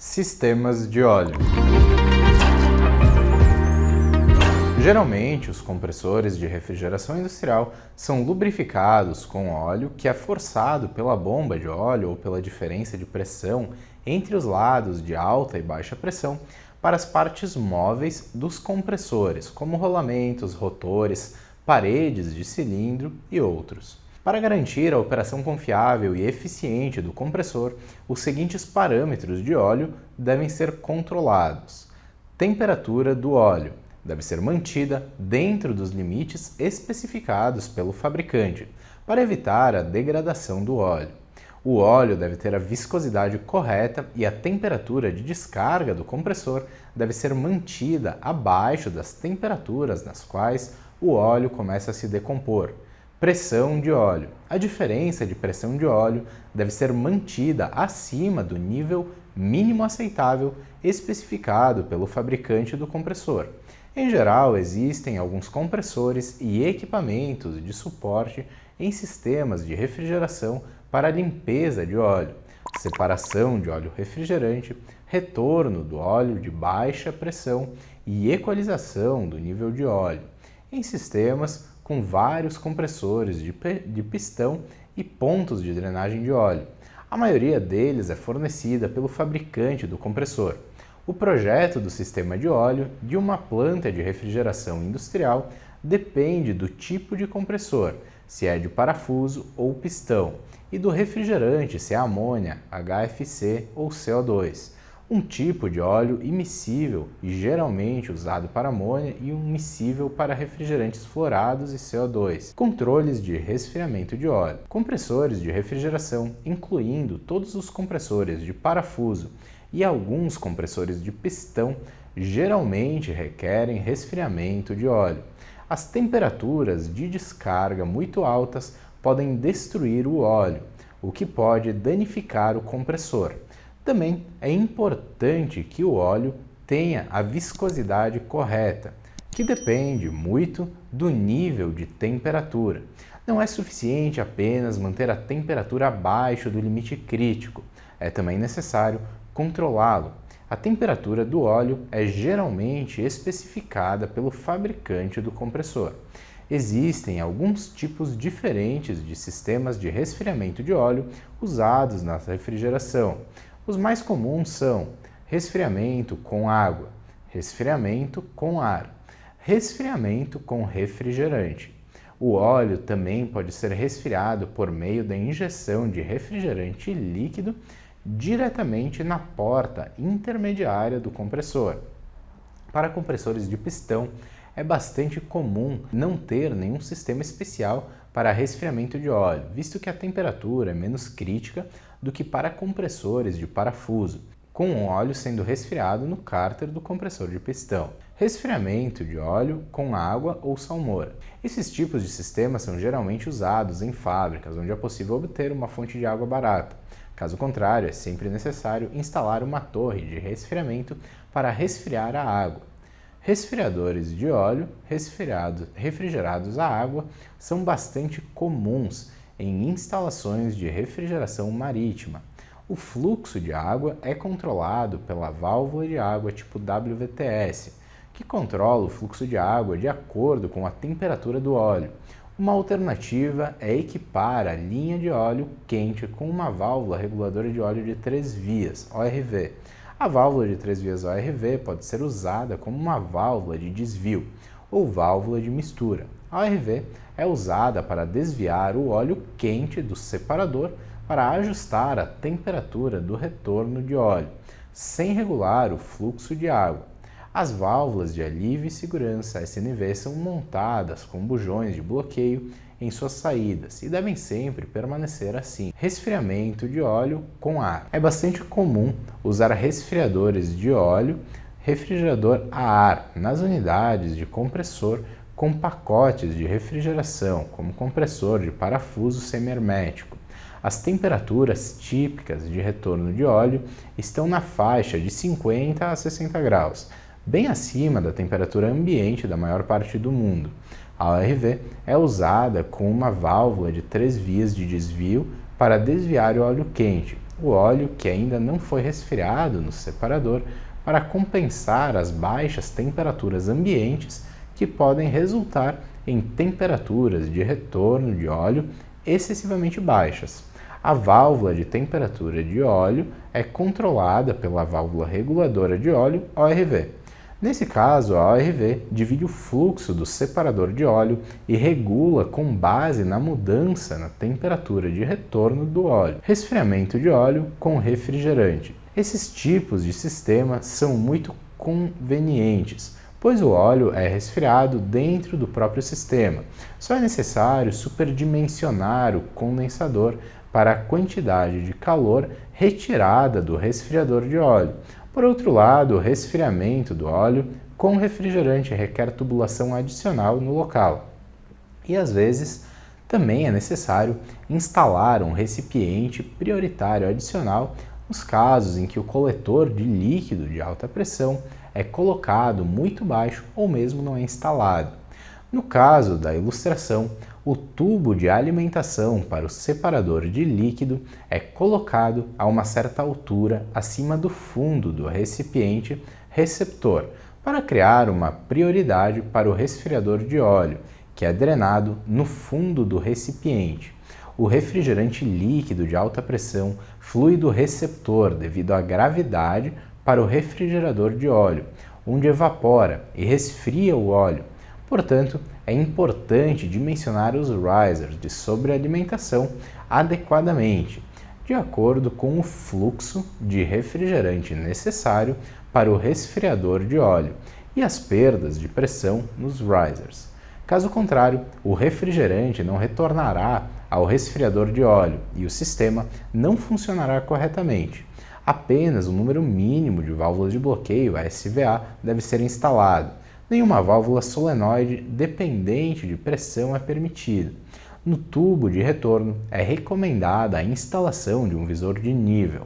Sistemas de óleo. Geralmente, os compressores de refrigeração industrial são lubrificados com óleo que é forçado pela bomba de óleo ou pela diferença de pressão entre os lados de alta e baixa pressão para as partes móveis dos compressores, como rolamentos, rotores, paredes de cilindro e outros. Para garantir a operação confiável e eficiente do compressor, os seguintes parâmetros de óleo devem ser controlados. Temperatura do óleo deve ser mantida dentro dos limites especificados pelo fabricante, para evitar a degradação do óleo. O óleo deve ter a viscosidade correta e a temperatura de descarga do compressor deve ser mantida abaixo das temperaturas nas quais o óleo começa a se decompor. Pressão de óleo. A diferença de pressão de óleo deve ser mantida acima do nível mínimo aceitável especificado pelo fabricante do compressor. Em geral, existem alguns compressores e equipamentos de suporte em sistemas de refrigeração para limpeza de óleo, separação de óleo refrigerante, retorno do óleo de baixa pressão e equalização do nível de óleo, em sistemas com vários compressores de pistão e pontos de drenagem de óleo. A maioria deles é fornecida pelo fabricante do compressor. O projeto do sistema de óleo de uma planta de refrigeração industrial depende do tipo de compressor, se é de parafuso ou pistão, e do refrigerante, se é amônia, HFC ou CO2. Um tipo de óleo imissível e geralmente usado para amônia e um miscível para refrigerantes fluorados e CO2. Controles de resfriamento de óleo. Compressores de refrigeração, incluindo todos os compressores de parafuso e alguns compressores de pistão, geralmente requerem resfriamento de óleo. As temperaturas de descarga muito altas podem destruir o óleo, o que pode danificar o compressor. Também é importante que o óleo tenha a viscosidade correta, que depende muito do nível de temperatura. Não é suficiente apenas manter a temperatura abaixo do limite crítico, é também necessário controlá-lo. A temperatura do óleo é geralmente especificada pelo fabricante do compressor. Existem alguns tipos diferentes de sistemas de resfriamento de óleo usados na refrigeração. Os mais comuns são resfriamento com água, resfriamento com ar, resfriamento com refrigerante. O óleo também pode ser resfriado por meio da injeção de refrigerante líquido diretamente na porta intermediária do compressor. Para compressores de pistão, é bastante comum não ter nenhum sistema especial para resfriamento de óleo, visto que a temperatura é menos crítica do que para compressores de parafuso, com o óleo sendo resfriado no cárter do compressor de pistão. Resfriamento de óleo com água ou salmoura. Esses tipos de sistemas são geralmente usados em fábricas, onde é possível obter uma fonte de água barata. Caso contrário, é sempre necessário instalar uma torre de resfriamento para resfriar a água. Resfriadores de óleo refrigerados a água são bastante comuns em instalações de refrigeração marítima. O fluxo de água é controlado pela válvula de água tipo WVTS, que controla o fluxo de água de acordo com a temperatura do óleo. Uma alternativa é equipar a linha de óleo quente com uma válvula reguladora de óleo de 3 vias, ORV. A válvula de 3 vias ORV pode ser usada como uma válvula de desvio ou válvula de mistura. A ORV é usada para desviar o óleo quente do separador para ajustar a temperatura do retorno de óleo, sem regular o fluxo de água. As válvulas de alívio e segurança SNV são montadas com bujões de bloqueio em suas saídas e devem sempre permanecer assim. Resfriamento de óleo com ar. É bastante comum usar resfriadores de óleo, refrigerador a ar nas unidades de compressor com pacotes de refrigeração, como compressor de parafuso semihermético. As temperaturas típicas de retorno de óleo estão na faixa de 50 a 60 graus, bem acima da temperatura ambiente da maior parte do mundo. A ORV é usada com uma válvula de 3 vias de desvio para desviar o óleo quente o óleo que ainda não foi resfriado no separador para compensar as baixas temperaturas ambientes que podem resultar em temperaturas de retorno de óleo excessivamente baixas. A válvula de temperatura de óleo é controlada pela válvula reguladora de óleo ORV. Nesse caso, a ORV divide o fluxo do separador de óleo e regula com base na mudança na temperatura de retorno do óleo. Resfriamento de óleo com refrigerante. Esses tipos de sistema são muito convenientes, pois o óleo é resfriado dentro do próprio sistema. Só é necessário superdimensionar o condensador para a quantidade de calor retirada do resfriador de óleo. Por outro lado, o resfriamento do óleo com refrigerante requer tubulação adicional no local. E às vezes também é necessário instalar um recipiente prioritário adicional nos casos em que o coletor de líquido de alta pressão é colocado muito baixo ou mesmo não é instalado. No caso da ilustração, o tubo de alimentação para o separador de líquido é colocado a uma certa altura acima do fundo do recipiente receptor para criar uma prioridade para o resfriador de óleo, que é drenado no fundo do recipiente. O refrigerante líquido de alta pressão flui do receptor devido à gravidade para o refrigerador de óleo, onde evapora e resfria o óleo. Portanto, é importante dimensionar os risers de sobrealimentação adequadamente, de acordo com o fluxo de refrigerante necessário para o resfriador de óleo e as perdas de pressão nos risers. Caso contrário, o refrigerante não retornará ao resfriador de óleo e o sistema não funcionará corretamente. Apenas o número mínimo de válvulas de bloqueio, SVA, deve ser instalado. Nenhuma válvula solenoide dependente de pressão é permitida. No tubo de retorno, é recomendada a instalação de um visor de nível.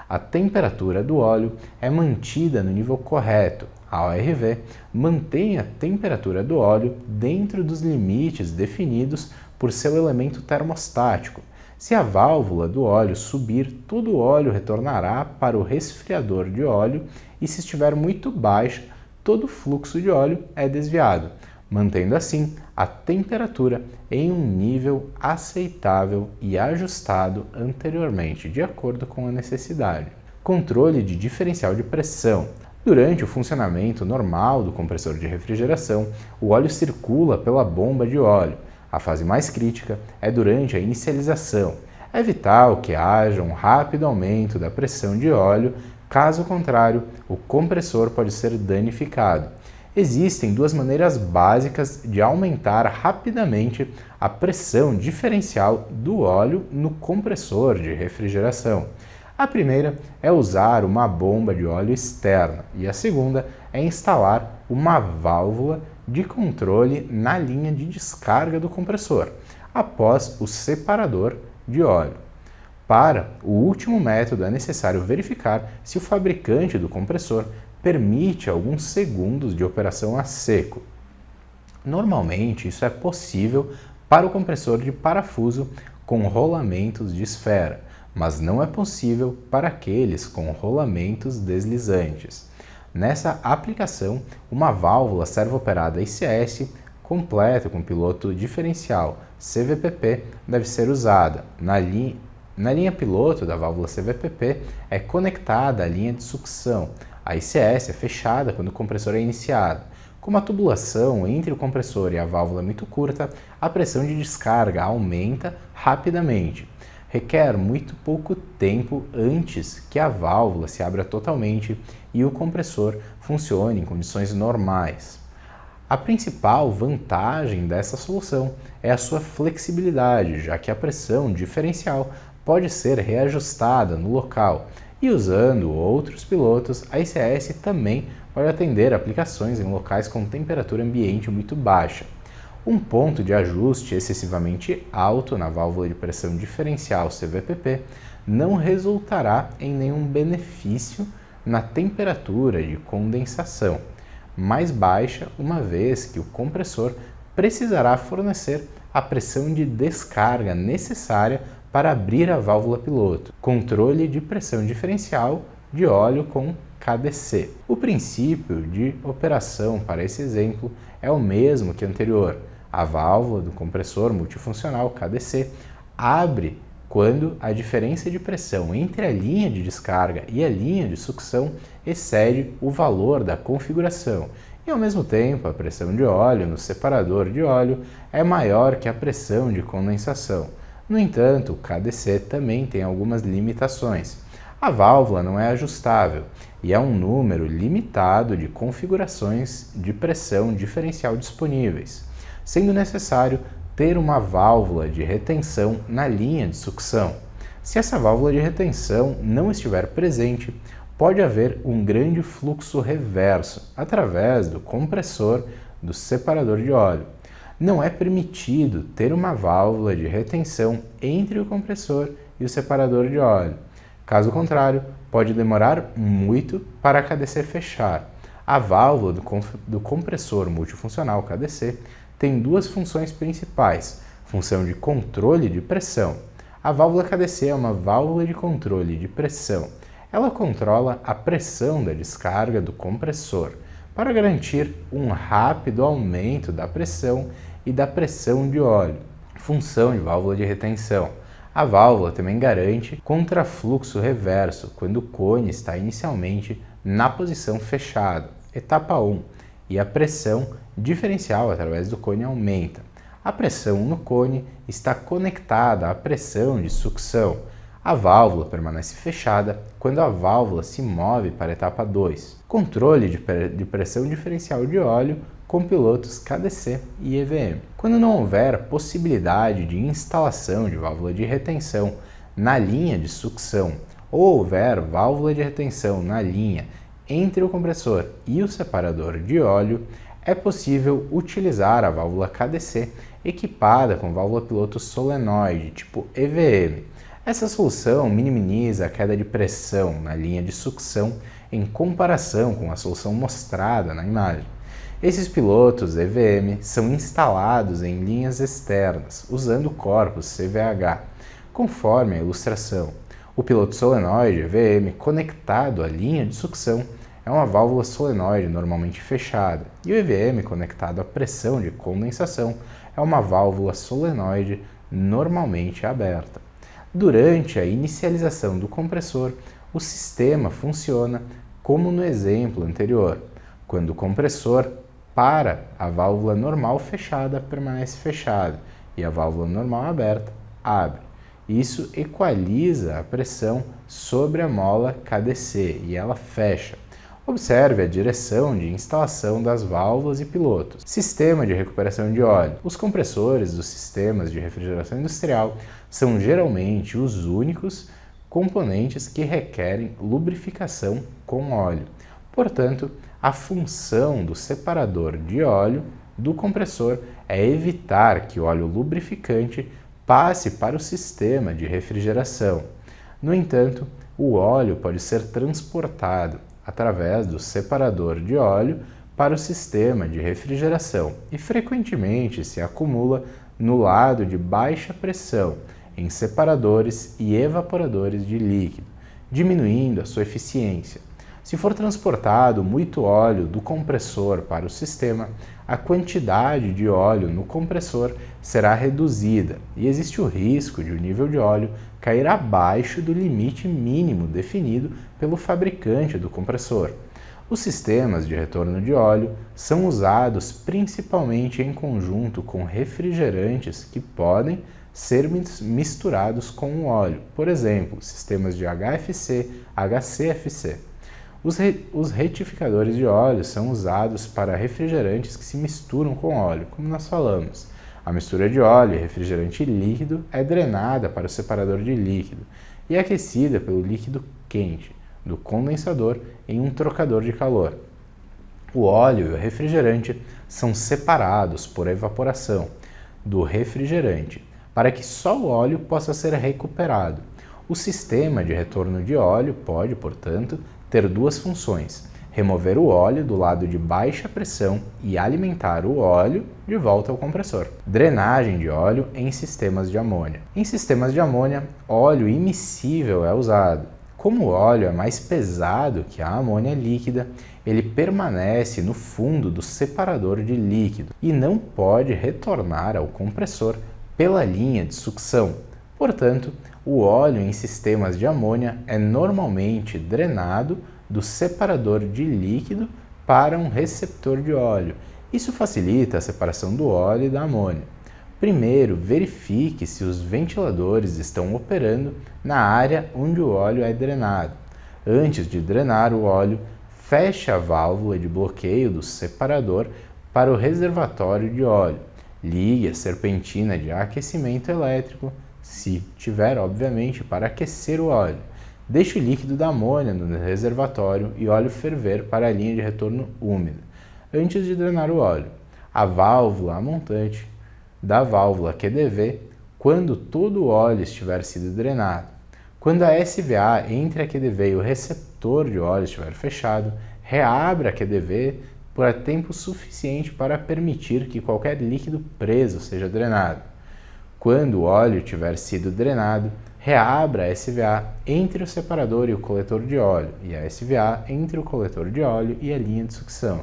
A temperatura do óleo é mantida no nível correto. A ORV mantém a temperatura do óleo dentro dos limites definidos por seu elemento termostático. Se a válvula do óleo subir, todo o óleo retornará para o resfriador de óleo e, se estiver muito baixa, todo o fluxo de óleo é desviado, mantendo assim a temperatura em um nível aceitável e ajustado anteriormente, de acordo com a necessidade. Controle de diferencial de pressão. Durante o funcionamento normal do compressor de refrigeração, o óleo circula pela bomba de óleo. A fase mais crítica é durante a inicialização. É vital que haja um rápido aumento da pressão de óleo. Caso contrário, o compressor pode ser danificado. Existem duas maneiras básicas de aumentar rapidamente a pressão diferencial do óleo no compressor de refrigeração. A primeira é usar uma bomba de óleo externa e a segunda é instalar uma válvula de controle na linha de descarga do compressor, após o separador de óleo. Para o último método, é necessário verificar se o fabricante do compressor permite alguns segundos de operação a seco. Normalmente, isso é possível para o compressor de parafuso com rolamentos de esfera, mas não é possível para aqueles com rolamentos deslizantes. Nessa aplicação, uma válvula servo-operada ICS completa com piloto diferencial CVPP deve ser usada. Na linha piloto da válvula CVPP é conectada a linha de sucção. A ICS é fechada quando o compressor é iniciado. Como a tubulação entre o compressor e a válvula é muito curta, a pressão de descarga aumenta rapidamente. Requer muito pouco tempo antes que a válvula se abra totalmente e o compressor funcione em condições normais. A principal vantagem dessa solução é a sua flexibilidade, já que a pressão diferencial pode ser reajustada no local e, usando outros pilotos, a ICS também pode atender aplicações em locais com temperatura ambiente muito baixa. Um ponto de ajuste excessivamente alto na válvula de pressão diferencial CVPP não resultará em nenhum benefício na temperatura de condensação mais baixa, uma vez que o compressor precisará fornecer a pressão de descarga necessária para abrir a válvula piloto. controle de pressão diferencial de óleo com KDC. O princípio de operação para esse exemplo é o mesmo que anterior. A válvula do compressor multifuncional KDC abre quando a diferença de pressão entre a linha de descarga e a linha de sucção excede o valor da configuração. E ao mesmo tempo, a pressão de óleo no separador de óleo é maior que a pressão de condensação. No entanto, o KDC também tem algumas limitações. A válvula não é ajustável e há um número limitado de configurações de pressão diferencial disponíveis, sendo necessário ter uma válvula de retenção na linha de sucção. Se essa válvula de retenção não estiver presente, pode haver um grande fluxo reverso através do compressor do separador de óleo. Não é permitido ter uma válvula de retenção entre o compressor e o separador de óleo. Caso contrário, pode demorar muito para a KDC fechar. A válvula do compressor multifuncional KDC tem duas funções principais: função de controle de pressão. A válvula KDC é uma válvula de controle de pressão. Ela controla a pressão da descarga do compressor para garantir um rápido aumento da pressão e da pressão de óleo. Função de válvula de retenção. A válvula também garante contrafluxo reverso quando o cone está inicialmente na posição fechada, etapa 1, e a pressão diferencial através do cone aumenta. A pressão no cone está conectada à pressão de sucção. A válvula permanece fechada quando a válvula se move para a etapa 2. Controle de pressão diferencial de óleo com pilotos KDC e EVM. Quando não houver possibilidade de instalação de válvula de retenção na linha de sucção ou houver válvula de retenção na linha entre o compressor e o separador de óleo, é possível utilizar a válvula KDC equipada com válvula piloto solenoide tipo EVM. Essa solução minimiza a queda de pressão na linha de sucção em comparação com a solução mostrada na imagem. Esses pilotos EVM são instalados em linhas externas, usando corpos CVH, conforme a ilustração. O piloto solenoide EVM conectado à linha de sucção é uma válvula solenoide normalmente fechada, e o EVM conectado à pressão de condensação é uma válvula solenoide normalmente aberta. Durante a inicialização do compressor, o sistema funciona como no exemplo anterior. Quando o compressor para, a válvula normal fechada permanece fechada e a válvula normal aberta abre. Isso equaliza a pressão sobre a mola KDC e ela fecha. Observe a direção de instalação das válvulas e pilotos. Sistema de recuperação de óleo. Os compressores dos sistemas de refrigeração industrial são geralmente os únicos componentes que requerem lubrificação com óleo. Portanto, a função do separador de óleo do compressor é evitar que o óleo lubrificante passe para o sistema de refrigeração. No entanto, o óleo pode ser transportado através do separador de óleo para o sistema de refrigeração e frequentemente se acumula no lado de baixa pressão em separadores e evaporadores de líquido, diminuindo a sua eficiência. Se for transportado muito óleo do compressor para o sistema, a quantidade de óleo no compressor será reduzida e existe o risco de o nível de óleo cair abaixo do limite mínimo definido pelo fabricante do compressor. Os sistemas de retorno de óleo são usados principalmente em conjunto com refrigerantes que podem ser misturados com o óleo, por exemplo, sistemas de HFC, HCFC. Os retificadores de óleo são usados para refrigerantes que se misturam com óleo, como nós falamos. A mistura de óleo e refrigerante líquido é drenada para o separador de líquido e aquecida pelo líquido quente do condensador em um trocador de calor. O óleo e o refrigerante são separados por evaporação do refrigerante para que só o óleo possa ser recuperado. O sistema de retorno de óleo pode, portanto, ter duas funções: remover o óleo do lado de baixa pressão e alimentar o óleo de volta ao compressor. Drenagem de óleo em sistemas de amônia. Em sistemas de amônia, óleo immiscível é usado. Como o óleo é mais pesado que a amônia líquida, ele permanece no fundo do separador de líquido e não pode retornar ao compressor pela linha de sucção. Portanto, o óleo em sistemas de amônia é normalmente drenado do separador de líquido para um receptor de óleo. Isso facilita a separação do óleo e da amônia. Primeiro, verifique se os ventiladores estão operando na área onde o óleo é drenado. Antes de drenar o óleo, feche a válvula de bloqueio do separador para o reservatório de óleo. Ligue a serpentina de aquecimento elétrico, se tiver, obviamente, para aquecer o óleo. Deixe o líquido da amônia no reservatório e óleo ferver para a linha de retorno úmida, antes de drenar o óleo. A válvula montante da válvula QDV quando todo o óleo estiver sido drenado. Quando a SVA entre a QDV e o receptor de óleo estiver fechado, reabra a QDV por tempo suficiente para permitir que qualquer líquido preso seja drenado. Quando o óleo tiver sido drenado, reabra a SVA entre o separador e o coletor de óleo e a SVA entre o coletor de óleo e a linha de sucção.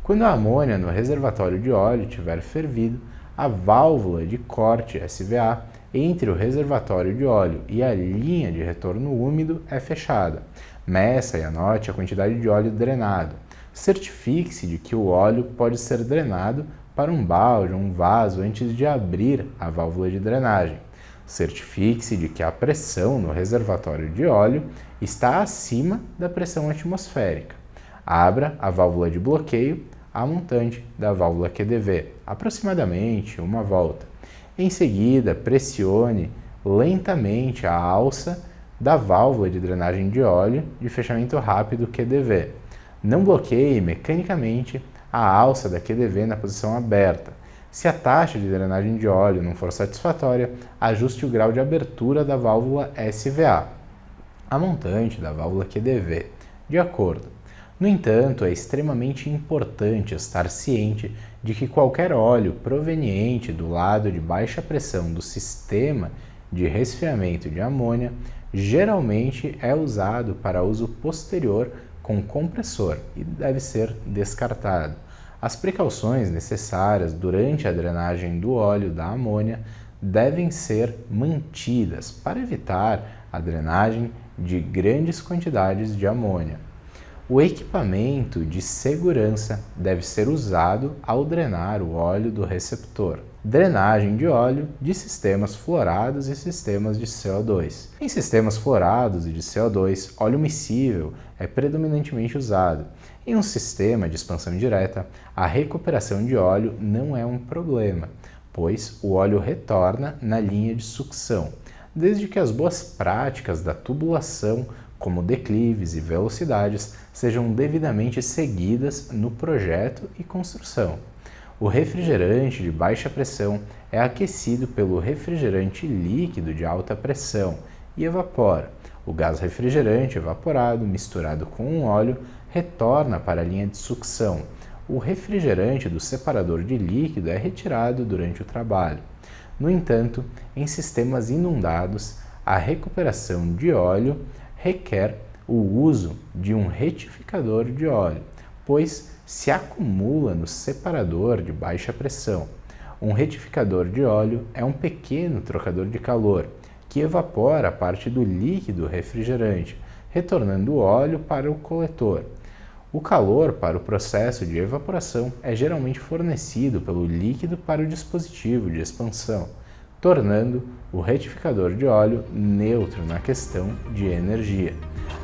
Quando a amônia no reservatório de óleo tiver fervido, a válvula de corte SVA entre o reservatório de óleo e a linha de retorno úmido é fechada. Meça e anote a quantidade de óleo drenado. Certifique-se de que o óleo pode ser drenado para um balde ou um vaso antes de abrir a válvula de drenagem. Certifique-se de que a pressão no reservatório de óleo está acima da pressão atmosférica. Abra a válvula de bloqueio, a montante da válvula QDV, aproximadamente uma volta. Em seguida, pressione lentamente a alça da válvula de drenagem de óleo de fechamento rápido QDV. Não bloqueie mecanicamente a alça da QDV na posição aberta. Se a taxa de drenagem de óleo não for satisfatória, ajuste o grau de abertura da válvula SVA, a montante da válvula QDV, de acordo. No entanto, é extremamente importante estar ciente de que qualquer óleo proveniente do lado de baixa pressão do sistema de resfriamento de amônia geralmente é usado para uso posterior com compressor e deve ser descartado. As precauções necessárias durante a drenagem do óleo da amônia devem ser mantidas para evitar a drenagem de grandes quantidades de amônia. O equipamento de segurança deve ser usado ao drenar o óleo do receptor. Drenagem de óleo de sistemas fluorados e sistemas de CO2. Em sistemas fluorados e de CO2, óleo miscível é predominantemente usado. Em um sistema de expansão direta, a recuperação de óleo não é um problema, pois o óleo retorna na linha de sucção, desde que as boas práticas da tubulação, como declives e velocidades, sejam devidamente seguidas no projeto e construção. O refrigerante de baixa pressão é aquecido pelo refrigerante líquido de alta pressão e evapora. O gás refrigerante evaporado, misturado com um óleo, retorna para a linha de sucção. O refrigerante do separador de líquido é retirado durante o trabalho. No entanto, em sistemas inundados, a recuperação de óleo requer o uso de um retificador de óleo, pois se acumula no separador de baixa pressão. Um retificador de óleo é um pequeno trocador de calor que evapora parte do líquido refrigerante, retornando o óleo para o coletor. O calor para o processo de evaporação é geralmente fornecido pelo líquido para o dispositivo de expansão, tornando o retificador de óleo neutro na questão de energia.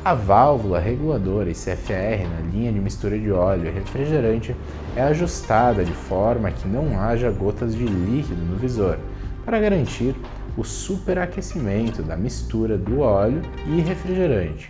A válvula reguladora ICFR na linha de mistura de óleo e refrigerante é ajustada de forma que não haja gotas de líquido no visor, para garantir o superaquecimento da mistura do óleo e refrigerante.